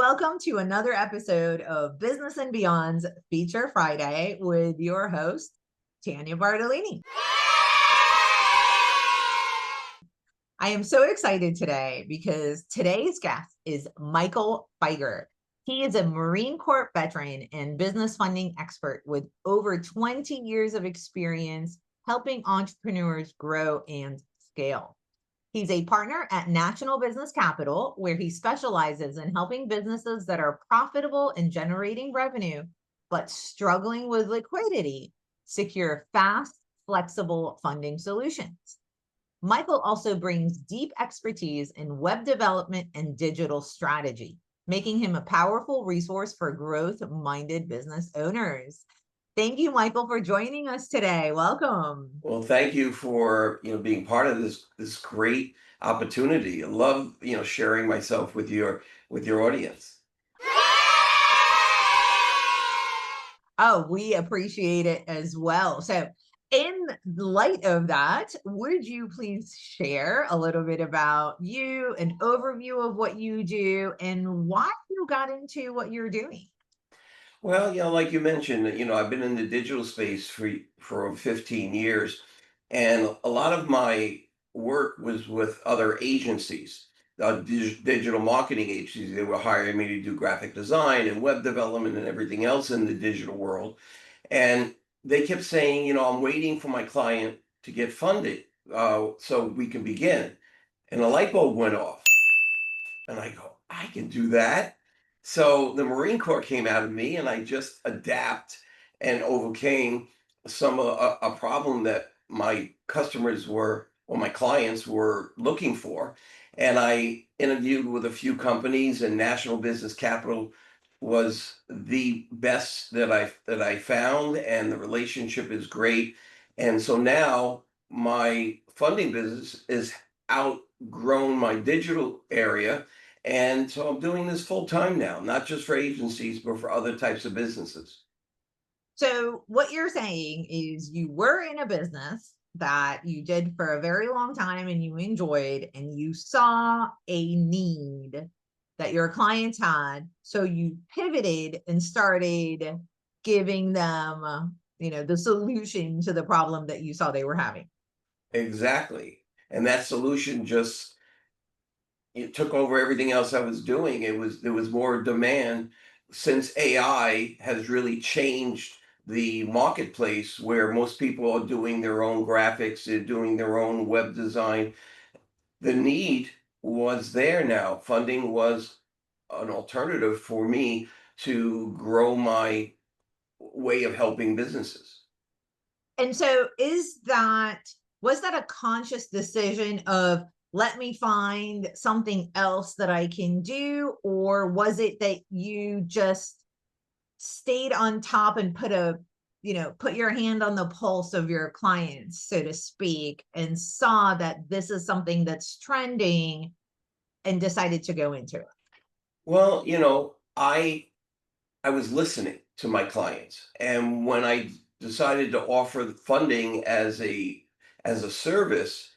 welcome to another episode of Business and Beyond's Feature Friday with your host, Tania Bartolini. I am so excited today because today's guest is Michael Fieger. He is a Marine Corps veteran and business funding expert with over 20 years of experience helping entrepreneurs grow and scale. He's a partner at National Business Capital, where he specializes in helping businesses that are profitable and generating revenue, but struggling with liquidity, secure fast, flexible funding solutions. Michael also brings deep expertise in web development and digital strategy, making him a powerful resource for growth-minded business owners. Thank you, Michael, for joining us today. Welcome. Well, thank you for being part of this great opportunity. I love sharing myself with your audience. Oh, we appreciate it as well. So, in light of that, would you please share a little bit about you, an overview of what you do, and why you got into what you're doing? Well, like you mentioned, I've been in the digital space for 15 years, and a lot of my work was with other agencies, digital marketing agencies. They were hiring me to do graphic design and web development and everything else in the digital world. And they kept saying, I'm waiting for my client to get funded so we can begin. And a light bulb went off. And I go, I can do that. So the Marine Corps came out of me, and I just adapt and overcame a problem that my customers were, or my clients were looking for. And I interviewed with a few companies, and National Business Capital was the best that I found, and the relationship is great. And so now my funding business is outgrown my digital area, and so I'm doing this full time now, not just for agencies, but for other types of businesses. So, what you're saying is you were in a business that you did for a very long time and you enjoyed, and you saw a need that your clients had. So, you pivoted and started giving them, the solution to the problem that you saw they were having. Exactly. And that solution just it took over everything else I was doing. There was more demand since AI has really changed the marketplace, where most people are doing their own graphics, they're doing their own web design. The need was there now. Funding was an alternative for me to grow my way of helping businesses. And so was that a conscious decision of let me find something else that I can do? Or was it that you just stayed on top and put your hand on the pulse of your clients, so to speak, and saw that this is something that's trending and decided to go into it? Well, I was listening to my clients, and when I decided to offer the funding as a service,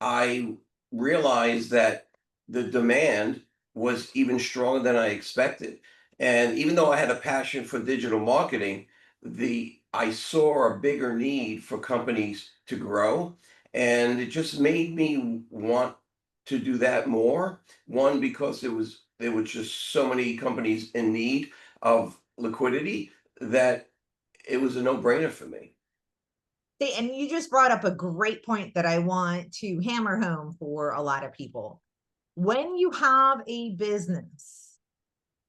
I realized that the demand was even stronger than I expected. And even though I had a passion for digital marketing, the I saw a bigger need for companies to grow, and it just made me want to do that more. One, because there were just so many companies in need of liquidity that it was a no-brainer for me. See, and you just brought up a great point that I want to hammer home for a lot of people. When you have a business,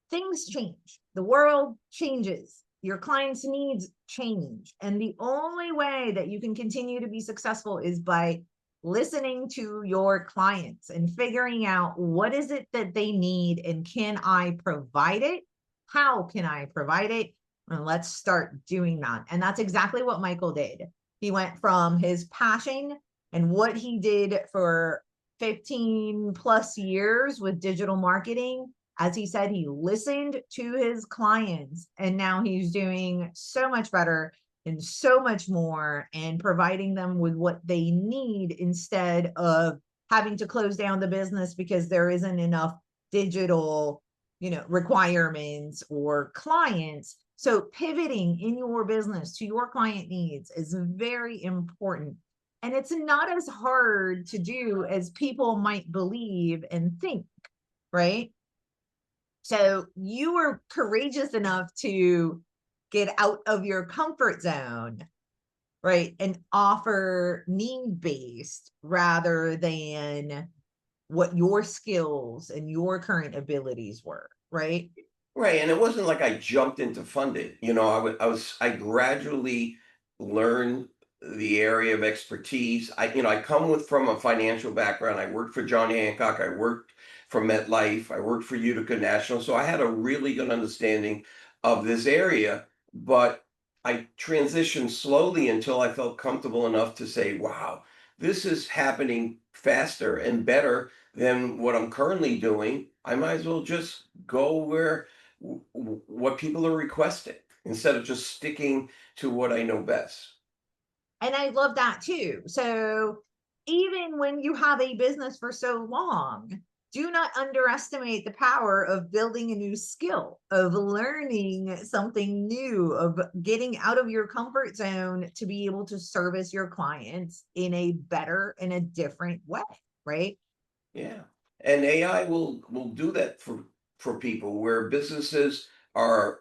things change, the world changes, your clients' needs change. And the only way that you can continue to be successful is by listening to your clients and figuring out what is it that they need and can I provide it? How can I provide it? And let's start doing that. And that's exactly what Michael did. He went from his passion and what he did for 15 plus years with digital marketing. As he said, he listened to his clients, and now he's doing so much better and so much more and providing them with what they need instead of having to close down the business because there isn't enough digital requirements or clients. So pivoting in your business to your client needs is very important. And it's not as hard to do as people might believe and think, right? So you were courageous enough to get out of your comfort zone, right? And offer need based rather than what your skills and your current abilities were, right? Right, and it wasn't like I jumped into funding, I gradually learned the area of expertise. I come from a financial background. I worked for John Hancock, I worked for MetLife, I worked for Utica National, so I had a really good understanding of this area, but I transitioned slowly until I felt comfortable enough to say, "Wow, this is happening faster and better than what I'm currently doing. I might as well just go where what people are requesting instead of just sticking to what I know best." And I love that too. So even when you have a business for so long, do not underestimate the power of building a new skill, of learning something new, of getting out of your comfort zone to be able to service your clients in a better and a different way, right? Yeah. And AI will do that for people where businesses are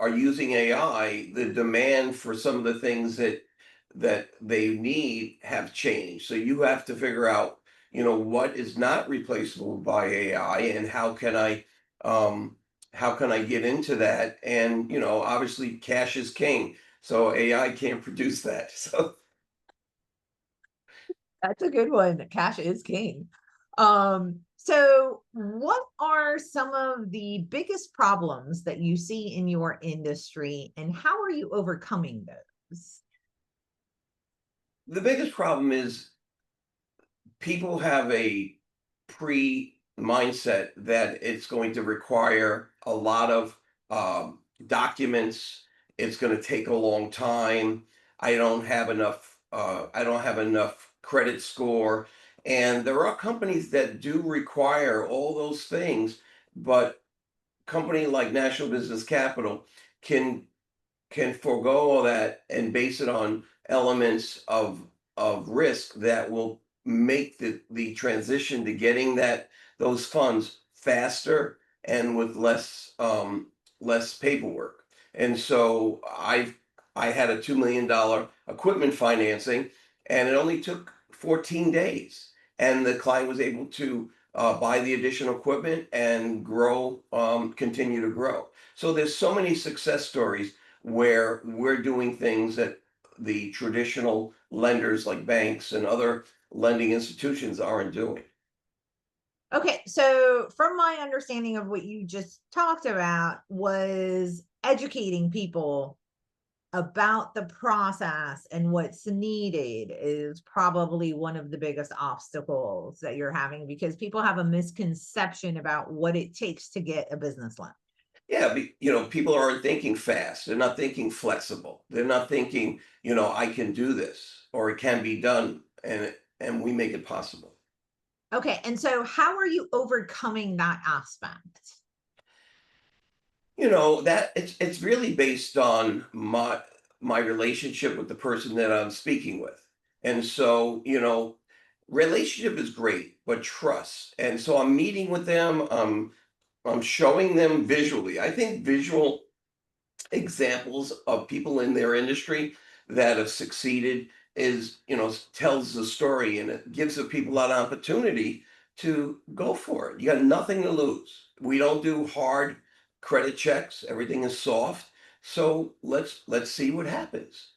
using AI. The demand for some of the things that they need have changed. So you have to figure out, what is not replaceable by AI, and how can I get into that? And obviously cash is king. So AI can't produce that. So That's a good one. Cash is king. So what are some of the biggest problems that you see in your industry and how are you overcoming those? the biggest problem is people have a pre mindset that it's going to require a lot of documents. It's going to take a long time. I don't have enough credit score. And there are companies that do require all those things, but company like National Business Capital can forego all that and base it on elements of risk that will make the transition to getting those funds faster and with less paperwork. And so I had a $2 million equipment financing, and it only took 14 days, and the client was able to buy the additional equipment and continue to grow. So there's so many success stories where we're doing things that the traditional lenders like banks and other lending institutions aren't doing. Okay, so from my understanding of what you just talked about was educating people about the process and what's needed is probably one of the biggest obstacles that you're having because people have a misconception about what it takes to get a business loan. Yeah, people aren't thinking fast. They're not thinking flexible. They're not thinking, I can do this or it can be done, and we make it possible. Okay, and so how are you overcoming that aspect? That it's really based on my relationship with the person that I'm speaking with. And so, relationship is great, but trust. And so I'm meeting with them, I'm showing them visually. I think visual examples of people in their industry that have succeeded is tells the story, and it gives the people an opportunity to go for it. You got nothing to lose. We don't do hard credit checks. Everything is soft. So let's see what happens.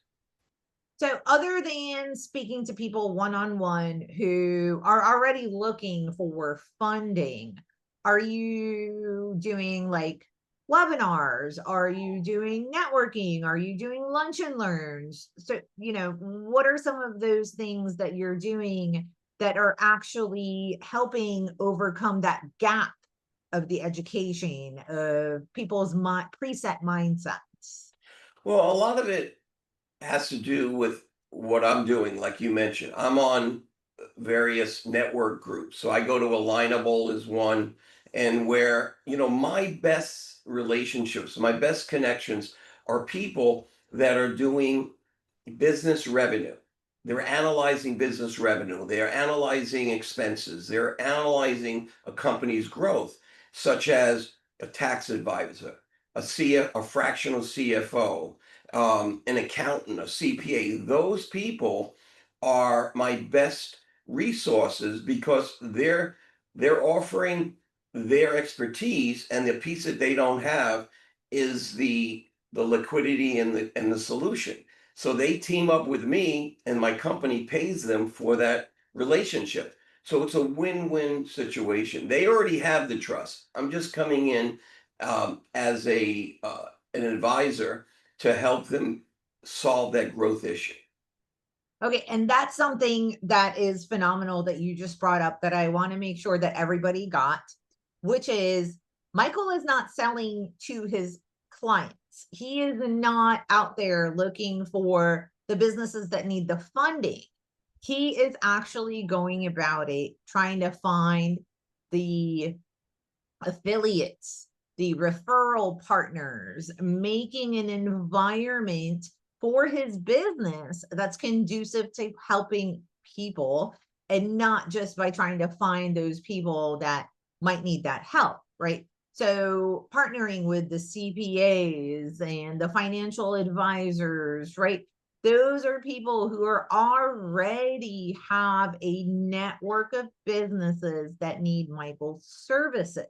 So, other than speaking to people one on one who are already looking for funding, are you doing like webinars? Are you doing networking? Are you doing lunch and learns? So, what are some of those things that you're doing that are actually helping overcome that gap of the education of people's preset mindsets? Well, a lot of it has to do with what I'm doing. Like you mentioned, I'm on various network groups. So I go to Alignable is one, and where, my best relationships, my best connections are people that are doing business revenue. They're analyzing business revenue. They're analyzing expenses. They're analyzing a company's growth, such as a tax advisor, a fractional CFO, an accountant, a CPA. Those people are my best resources because they're offering their expertise, and the piece that they don't have is the liquidity and the solution. So they team up with me, and my company pays them for that relationship. So it's a win-win situation. They already have the trust. I'm just coming in as an advisor to help them solve that growth issue. Okay, and that's something that is phenomenal that you just brought up that I want to make sure that everybody got, which is Michael is not selling to his clients. He is not out there looking for the businesses that need the funding. He is actually going about it, trying to find the affiliates, the referral partners, making an environment for his business that's conducive to helping people, and not just by trying to find those people that might need that help, right? So partnering with the CPAs and the financial advisors, right? Those are people who are already have a network of businesses that need Michael's services.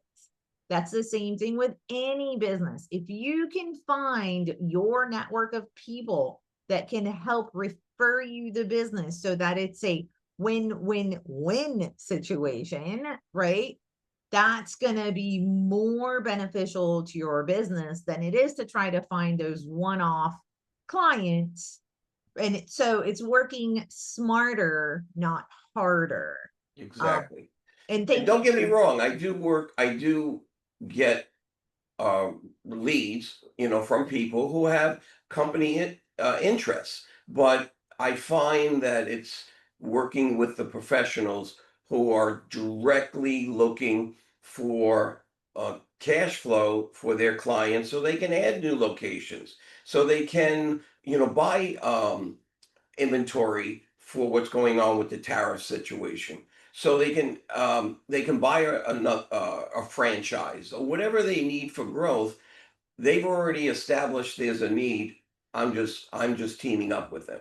That's the same thing with any business. If you can find your network of people that can help refer you the business so that it's a win-win-win situation, right? That's going to be more beneficial to your business than it is to try to find those one-off clients. And so it's working smarter, not harder. Um, Exactly. and And thank you don't get me for wrong, I do get leads, from people who have interests. But I find that it's working with the professionals who are directly looking for cash flow for their clients so they can add new locations, so they can, buy inventory for what's going on with the tariff situation. So they can buy a franchise or whatever they need for growth. They've already established there's a need. I'm just teaming up with them.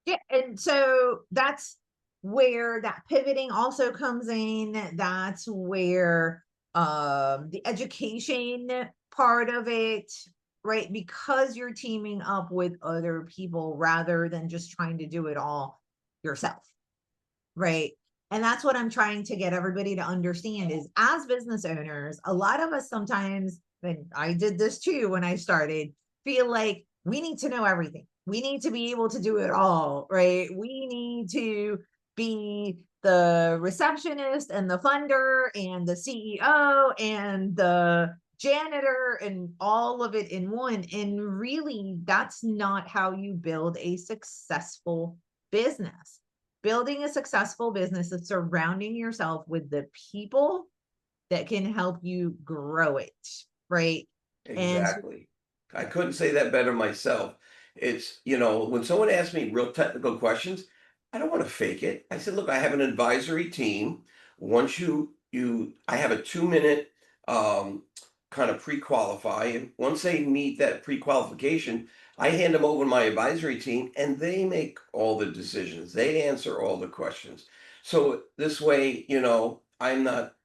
Yeah, and so that's where that pivoting also comes in. That's where the education part of it, right? Because you're teaming up with other people rather than just trying to do it all yourself, right? And that's what I'm trying to get everybody to understand is as business owners, a lot of us sometimes, and I did this too when I started, feel like we need to know everything. We need to be able to do it all, right? We need to be the receptionist and the funder and the CEO and the janitor and all of it in one. And really, that's not how you build a successful business. Building a successful business is surrounding yourself with the people that can help you grow it, right? And Exactly. I couldn't say that better myself. It's, when someone asks me real technical questions, I don't want to fake it. I said, look, I have an advisory team. Once I have a 2-minute kind of pre-qualify, and once they meet that pre-qualification, I hand them over to my advisory team, and they make all the decisions. They answer all the questions. So this way, I'm not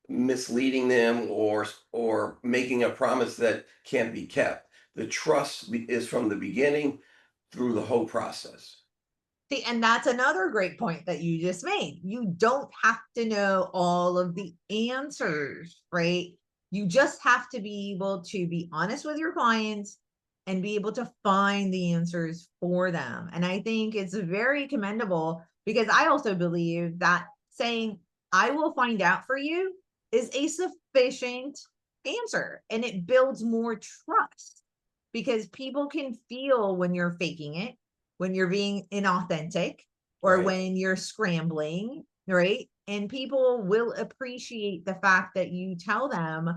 misleading them or making a promise that can't be kept. The trust is from the beginning through the whole process. see, and that's another great point that you just made. You don't have to know all of the answers, right? You just have to be able to be honest with your clients and be able to find the answers for them. And I think it's very commendable because I also believe that saying, I will find out for you is a sufficient answer and it builds more trust because people can feel when you're faking it, when you're being inauthentic, or Right. when you're scrambling, right? And people will appreciate the fact that you tell them,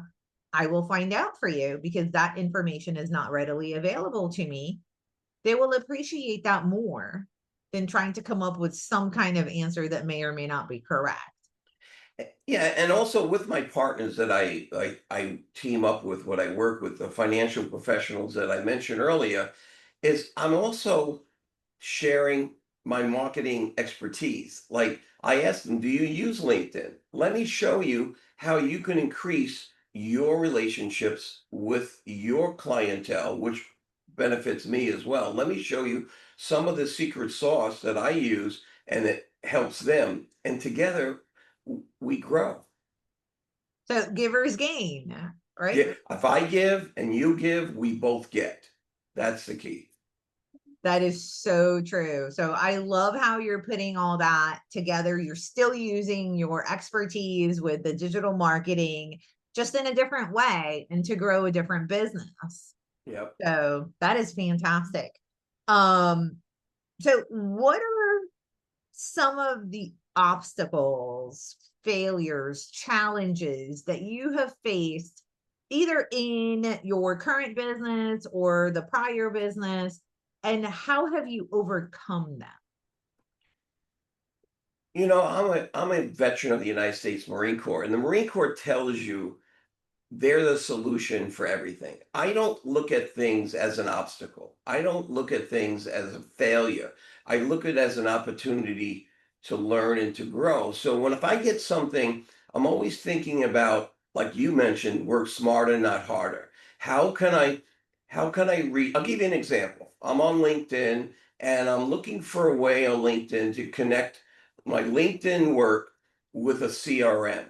I will find out for you because that information is not readily available to me. They will appreciate that more than trying to come up with some kind of answer that may or may not be correct. Yeah, and also with my partners that I team up with, what I work with, the financial professionals that I mentioned earlier, is I'm also sharing my marketing expertise. Like I asked them, do you use LinkedIn? Let me show you how you can increase your relationships with your clientele, which benefits me as well. Let me show you some of the secret sauce that I use and it helps them. And together we grow. So givers gain, right? If I give and you give, we both get. That's the key. That is so true. So I love how you're putting all that together. You're still using your expertise with the digital marketing just in a different way and to grow a different business. Yep. So that is fantastic. Um, so what are some of the obstacles, failures, challenges that you have faced either in your current business or the prior business, and how have you overcome them? I'm a veteran of the United States Marine Corps, and the Marine Corps tells you they're the solution for everything. I don't look at things as an obstacle. I don't look at things as a failure. I look at it as an opportunity to learn and to grow. So if I get something, I'm always thinking about, like you mentioned, work smarter, not harder. How can I I'll give you an example. I'm on LinkedIn and I'm looking for a way on LinkedIn to connect my LinkedIn work with a CRM.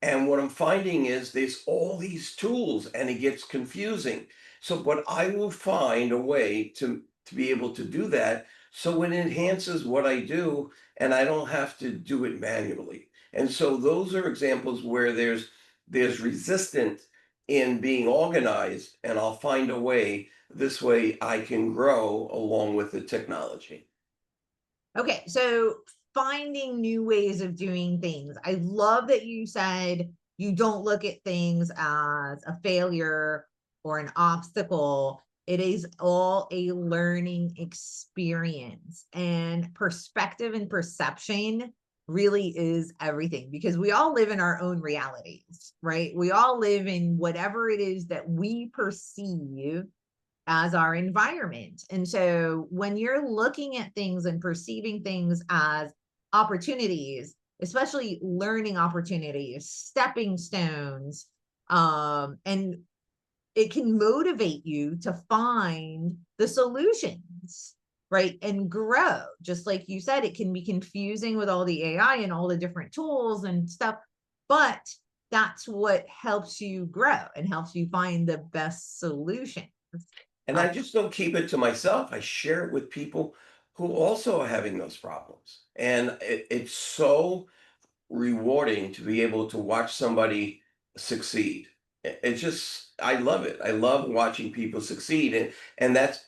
And what I'm finding is there's all these tools and it gets confusing. But I will find a way to be able to do that so it enhances what I do and I don't have to do it manually. And so those are examples where there's resistance in being organized and I'll find a way. This way I can grow along with the technology. Okay, so finding new ways of doing things. I love that you said you don't look at things as a failure or an obstacle. It is all a learning experience, and perspective and perception really is everything because we all live in our own realities, right? We all live in whatever it is that we perceive as our environment. And so when you're looking at things and perceiving things as opportunities, especially learning opportunities, stepping stones, and it can motivate you to find the solutions, right? And grow. Just like you said, it can be confusing with all the AI and all the different tools and stuff, but that's what helps you grow and helps you find the best solutions. And I just don't keep it to myself. I share it with people who also are having those problems. And it's so rewarding to be able to watch somebody succeed. It's just, I love it. I love watching people succeed. And that's,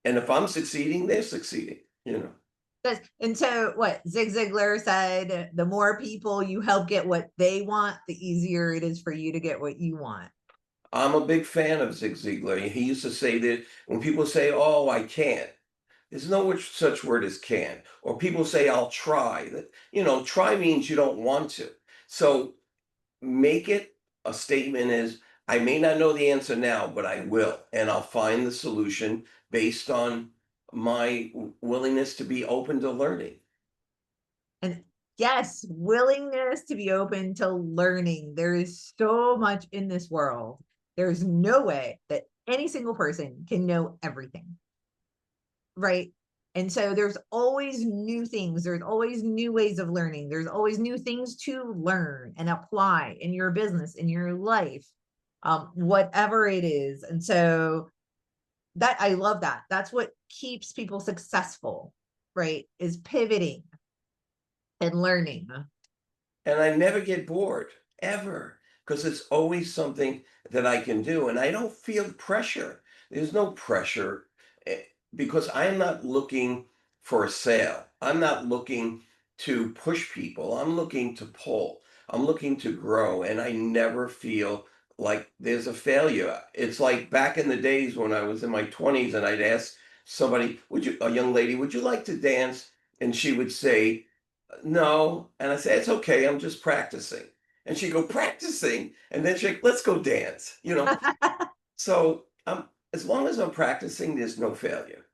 and if I'm succeeding, they're succeeding. And so what Zig Ziglar said, the more people you help get what they want, the easier it is for you to get what you want. I'm a big fan of Zig Ziglar. He used to say that when people say, "Oh, I can't," there's no such word as can. Or people say, "I'll try." Try means you don't want to. So make it a statement is, I may not know the answer now, but I will, and I'll find the solution based on my willingness to be open to learning. And yes, willingness to be open to learning. There is so much in this world. There's no way that any single person can know everything. Right. And so there's always new things. There's always new ways of learning. There's always new things to learn and apply in your business, in your life, whatever it is. And so that I love that. That's what keeps people successful, right? Is pivoting and learning. And I never get bored, ever, because it's always something that I can do. And I don't feel pressure. There's no pressure because I'm not looking for a sale. I'm not looking to push people. I'm looking to pull. I'm looking to grow, and I never feel like there's a failure. It's like back in the days when I was in my 20s and I'd ask somebody, a young lady, would you like to dance? And she would say, no. And I say, it's okay. I'm just practicing. And she'd go, practicing. And then she'd, let's go dance, you know? So as long as I'm practicing, there's no failure.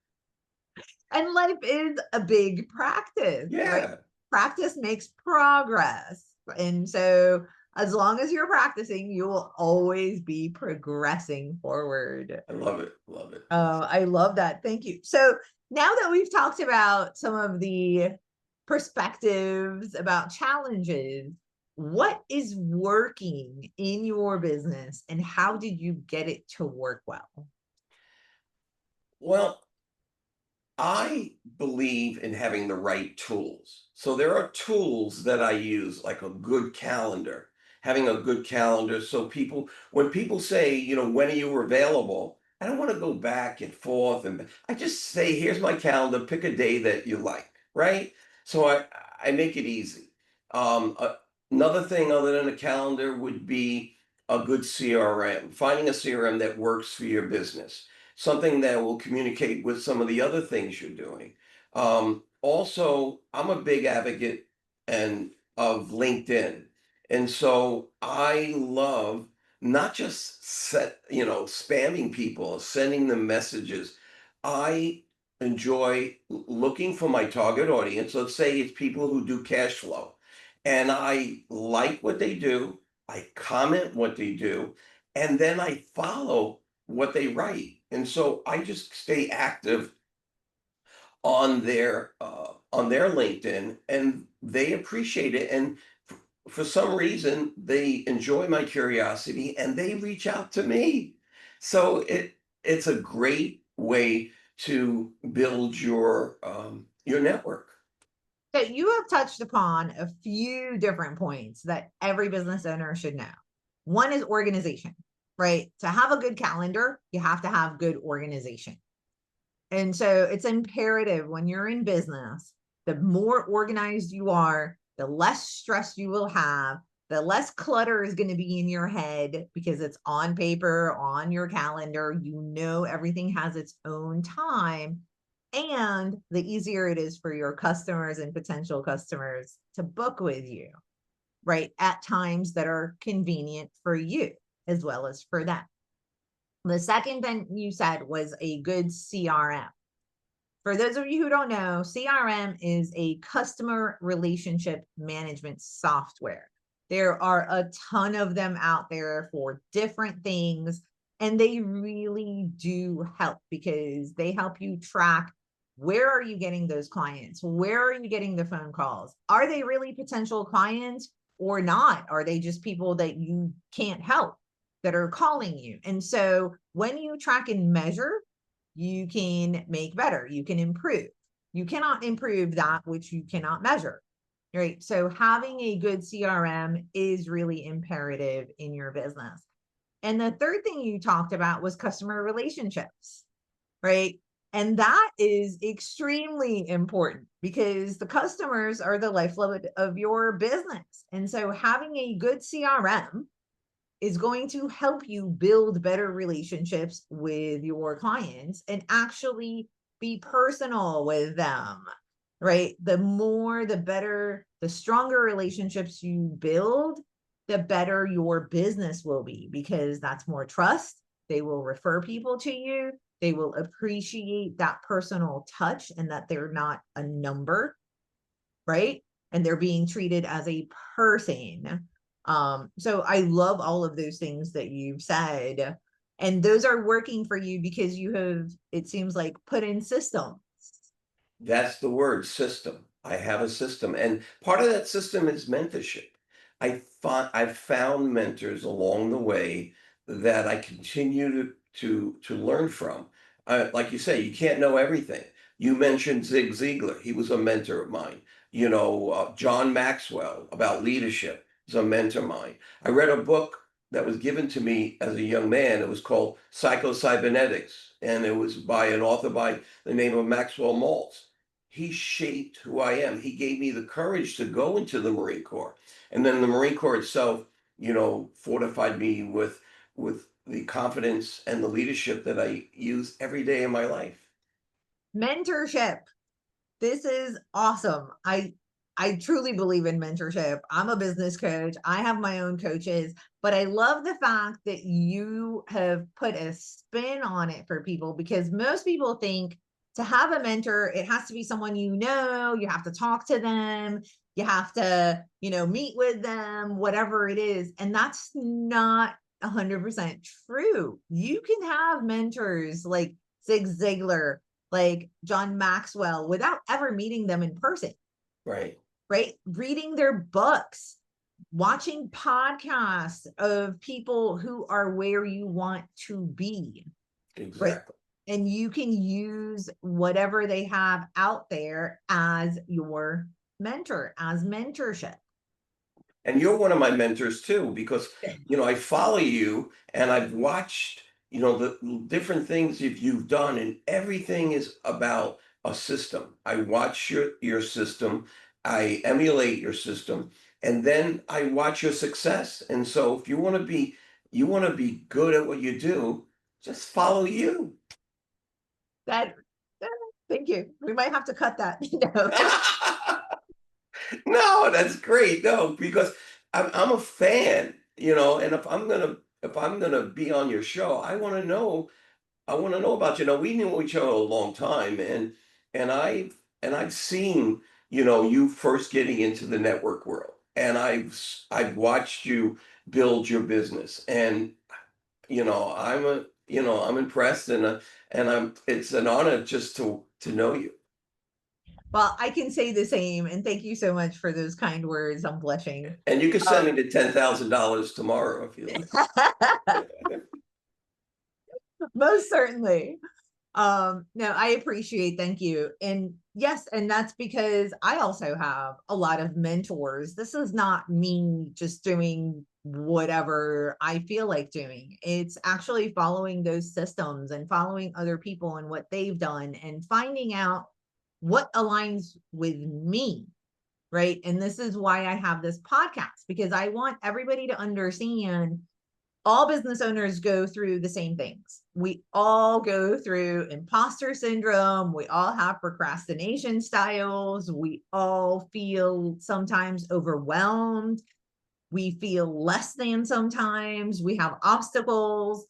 And life is a big practice, right? Yeah. Practice makes progress. And so, as long as you're practicing, you will always be progressing forward. I love it. Love it. Oh, I love that. Thank you. So, now that we've talked about some of the perspectives about challenges, what is working in your business and how did you get it to work well? Well, I believe in having the right tools. So there are tools that I use, like a good calendar, having a good calendar. So when people say, when are you available? I don't want to go back and forth. And I just say, here's my calendar, pick a day that you like, right? So I make it easy. Another thing other than a calendar would be a good CRM, finding a CRM that works for your business, something that will communicate with some of the other things you're doing. Also, I'm a big advocate and of LinkedIn. And so I love not just spamming people, sending them messages. I enjoy looking for my target audience. Let's say it's people who do cash flow. And I like what they do. I comment what they do. And then I follow what they write. And so I just stay active on their LinkedIn, and they appreciate it. And for some reason, they enjoy my curiosity, and they reach out to me. So it's a great way to build your network. So you have touched upon a few different points that every business owner should know. One is organization, right? To have a good calendar, you have to have good organization. And so it's imperative when you're in business, the more organized you are, the less stress you will have, the less clutter is going to be in your head because it's on paper, on your calendar. You know, everything has its own time. And the easier it is for your customers and potential customers to book with you, right? At times that are convenient for you as well as for them. The second thing you said was a good CRM. For those of you who don't know, CRM is a customer relationship management software. There are a ton of them out there for different things, and they really do help because they help you track where are you getting those clients? Where are you getting the phone calls? Are they really potential clients or not? Are they just people that you can't help that are calling you? And so when you track and measure, you can make better, you can improve. You cannot improve that which you cannot measure, right? So having a good CRM is really imperative in your business. And the third thing you talked about was customer relationships, right? And that is extremely important because the customers are the lifeblood of your business. And so having a good CRM is going to help you build better relationships with your clients and actually be personal with them, right? The more, the better, the stronger relationships you build, the better your business will be because that's more trust. They will refer people to you. They will appreciate that personal touch and that they're not a number, right? And they're being treated as a person. So I love all of those things that you've said. And those are working for you because you have, it seems like, put in systems. That's the word, system. I have a system, and part of that system is mentorship. I've found mentors along the way that I continue to learn from. Like you say, you can't know everything. You mentioned Zig Ziglar. He was a mentor of mine. John Maxwell about leadership is a mentor of mine. I read a book that was given to me as a young man. It was called Psycho-Cybernetics, and it was by an author by the name of Maxwell Maltz. he shaped who I am. He gave me the courage to go into the Marine Corps. And then the Marine Corps itself, fortified me with the confidence and the leadership that I use every day in my life. Mentorship. This is awesome. I truly believe in mentorship. I'm a business coach. I have my own coaches, but I love the fact that you have put a spin on it for people, because most people think to have a mentor, it has to be someone you have to talk to them, you have to, meet with them, whatever it is. And that's not 100% true. You can have mentors like Zig Ziglar, like John Maxwell, without ever meeting them in person. Right. Right? Reading their books, watching podcasts of people who are where you want to be. Right? Exactly. And you can use whatever they have out there as your mentor, as mentorship. And you're one of my mentors too, because I follow you and I've watched, the different things that you've done, and everything is about a system. I watch your system, I emulate your system, and then I watch your success. And so if you want to be good at what you do, just follow you. That, thank you. We might have to cut that. No. No, that's great. No, because I'm a fan, and if I'm gonna be on your show, I want to know about you. Now, we knew each other a long time, and I've seen, you first getting into the network world, and I've watched you build your business, and I'm impressed, and it's an honor just to know you. Well, I can say the same. And thank you so much for those kind words. I'm blushing. And you can send Um, me the $10,000 tomorrow if you like. most certainly. No, I appreciate, thank you. And yes, and that's because I also have a lot of mentors. This is not me just doing whatever I feel like doing. It's actually following those systems and following other people and what they've done and finding out what aligns with me. Right. And this is why I have this podcast, because I want everybody to understand all business owners go through the same things. We all go through imposter syndrome. We all have procrastination styles. We all feel sometimes overwhelmed. We feel less than sometimes. We have obstacles.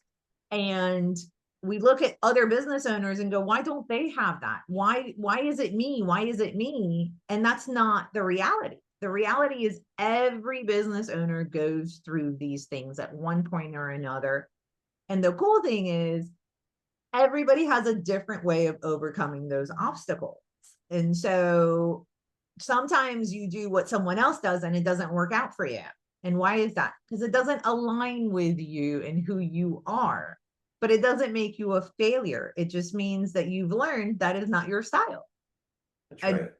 And we look at other business owners and go, why don't they have that? Why is it me? Why is it me? And that's not the reality. The reality is every business owner goes through these things at one point or another. And the cool thing is everybody has a different way of overcoming those obstacles. And so sometimes you do what someone else does and it doesn't work out for you. And why is that? Because it doesn't align with you and who you are. But it doesn't make you a failure. It just means that you've learned that is not your style. That's And right.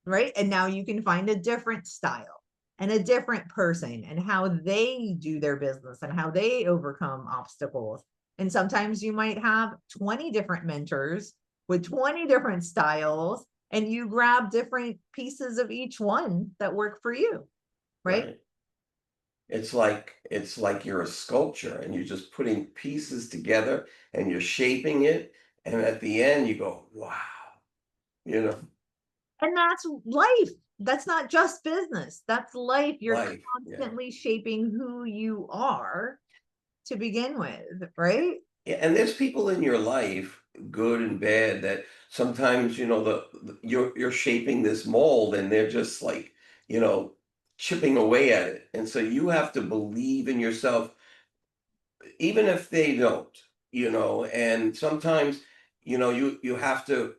right. And now you can find a different style and a different person and how they do their business and how they overcome obstacles. And sometimes you might have 20 different mentors with 20 different styles, and you grab different pieces of each one that work for you. Right. Right. It's like you're a sculpture and you're just putting pieces together and you're shaping it. And at the end you go, wow, you know, And that's life. That's not just business. That's life. You're life. Yeah. constantly shaping who you are to begin with. Right. Yeah, and there's people in your life, good and bad, that sometimes you're shaping this mold, and they're just like you know chipping away at it, and so you have to believe in yourself, even if they don't. And sometimes you have to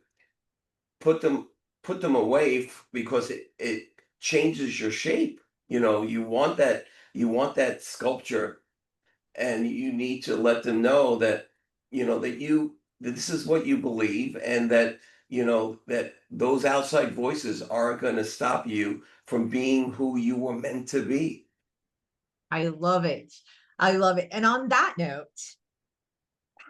put them put them away because it changes your shape. You want that sculpture, and you need to let them know that this is what you believe, and that those outside voices aren't going to stop you from being who you were meant to be. I love it. I love it. And on that note,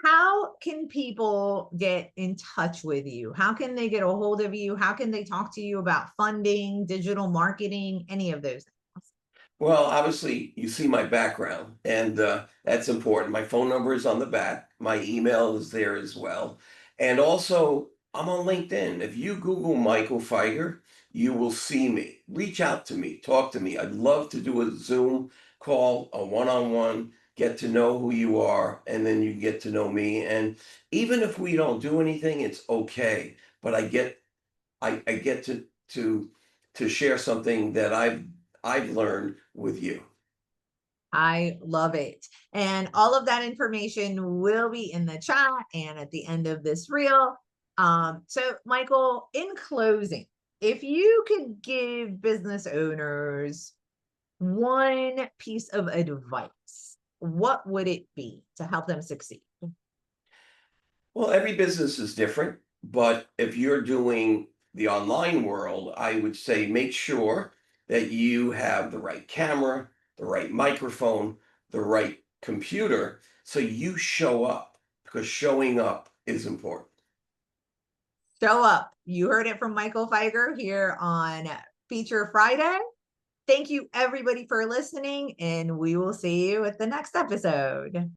How can people get in touch with you? How can they get a hold of you? How can they talk to you about funding, digital marketing, any of those things? Well, obviously, you see my background, and that's important. My phone number is on the back. My email is there as well. And also, I'm on LinkedIn. If you Google Michael Fieger, you will see me. Reach out to me, talk to me. I'd love to do a Zoom call, a one-on-one, get to know who you are, and then you get to know me. And even if we don't do anything, it's okay. But I get to share something that I've learned with you. I love it. And all of that information will be in the chat and at the end of this reel. So, Michael, in closing, if you could give business owners one piece of advice, what would it be to help them succeed? Well, every business is different, but if you're doing the online world, I would say make sure that you have the right camera, the right microphone, the right computer, so you show up because showing up is important. Show up. You heard it from Michael Feiger here on Feature Friday. Thank you, everybody, for listening, and we will see you at the next episode.